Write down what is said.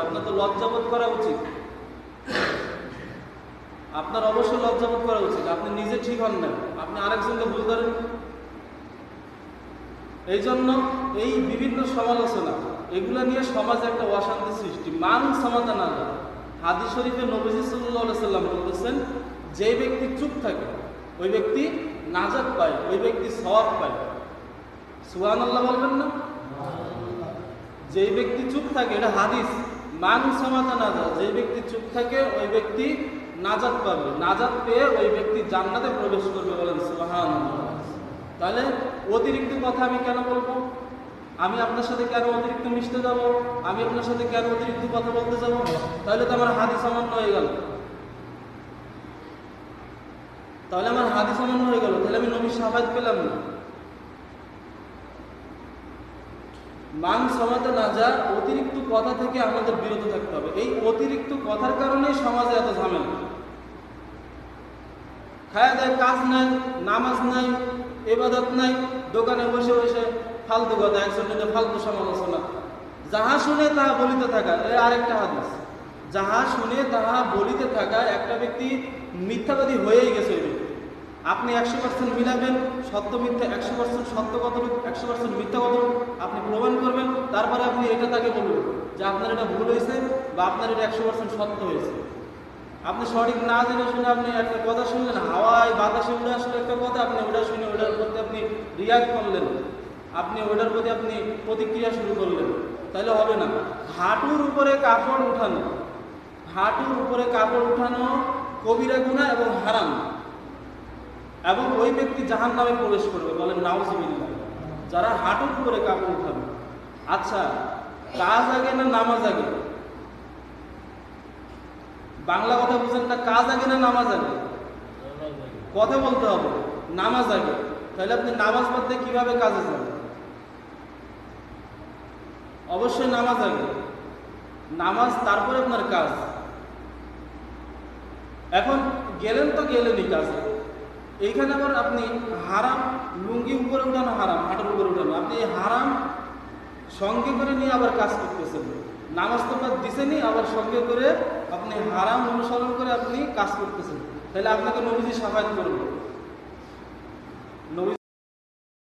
আপনার তো লজ্জাবোধ করা উচিত, আপনার অবশ্যই লজ্জাবোধ করা উচিত। আপনি নিজে ঠিক হন না, আপনি আরেকজনকে ভুল করেন। এই জন্য এই বিভিন্ন সমালোচনা এগুলো নিয়ে সমাজে একটা অশান্তি সৃষ্টি। মান সমাধান না যায়। হাদিস শরীফে নবীজি সাল্লাল্লাহু আলাইহি সাল্লাম বলতেছেন, যে ব্যক্তি চুপ থাকে ওই ব্যক্তি নাজাত পায়, ওই ব্যক্তি সওয়াব পায়। সুবহানাল্লাহ বলবেন না? যে ব্যক্তি চুপ থাকে, এটা হাদিস, মান সমাধান না যায়। যে ব্যক্তি চুপ থাকে ওই ব্যক্তি নাজাত পাবে, নাজাত পেয়ে ওই ব্যক্তি জান্নাতে প্রবেশ করবে। বলেন সুবহানাল্লাহ। তাহলে অতিরিক্ত কথা আমি কেন বলবো? আমি আপনার সাথে কেন অতিরিক্ত মিশতে যাব? আমি আপনার সাথে কেন অতিরিক্ত কথা বলতে যাব? তাহলে তো আমার হাদিস অমান্য হয়ে গেল। তাহলে আমি নবীর শাফায়াত পেলাম না। মান সমাতে না যা, অতিরিক্ত কথা থেকে আমাদের বিরত থাকতে হবে। এই অতিরিক্ত কথার কারণে সমাজে এত ঝামেলা। খায়া দেয়, কাজ নাই, নামাজ নাই, ইবাদত নাই, দোকানে বসে বসে ফালতু কথা, একজনের ফালতু সমালোচনা, যাহা শুনে তাহা বলিতে থাকা। এর আরেকটা হাদিস, যাহা শুনে তাহা বলিতে থাকা। একটা ব্যক্তি মিথ্যাবাদী হয়েই গেছে। আপনি 100% মিলাবেন, সত্য মিথ্যা 100% সত্য কথা, 100% মিথ্যা কথা আপনি প্রমাণ করবেন। তারপরে আপনি এটা তাকে বলবেন যে আপনার এটা ভুল হয়েছে বা আপনার এটা 100% সত্য হয়েছে। আপনি সঠিক না জেনে শুনে আপনি একটা কথা শুনলেন, হাওয়ায় বাতাসে উড়ে আসলে একটা কথা, আপনি ওটা শুনে ওটার প্রতি আপনি রিয়াক্ট করলেন, আপনি ওটার প্রতি আপনি প্রতিক্রিয়া শুরু করলেন, তাহলে হবে না। হাঁটুর উপরে কাপড় উঠানো, হাঁটুর উপরে কাপড় উঠানো কবিরা গুনাহ এবং হারাম, এবং ওই ব্যক্তি জাহান্নামে প্রবেশ করবে। বলেন নাউজুবিল্লাহ। যারা হাঁটুর উপরে কাপড় উঠাবে। আচ্ছা, কাজ আগে না নামাজ আগে? বাংলা কথা বুঝেন না? কাজ আগে না নামাজ আগে? কথা বলতে হবে, নামাজ আগে। তাহলে আপনি নামাজ পড়তে কিভাবে কাজে যান? অবশ্যই নামাজ আগে, নামাজ তারপরে আপনার কাজ। এখন গেলেন তো গেলেনই কাজে, এইখানে আবার আপনি হারাম, লুঙ্গি উপরে উঠানো হারাম, হাঁটুর উপরে উঠানো, আপনি হারাম সঙ্গে করে নিয়ে আবার কাজ করতেছেন। নামাজ তো দিছেনই, আবার সঙ্গে করে আপনি হারাম অনুসরণ করে আপনি কাজ করতেছেন। তাহলে আপনাকে নবীজি শাফায়াত করবে। নবী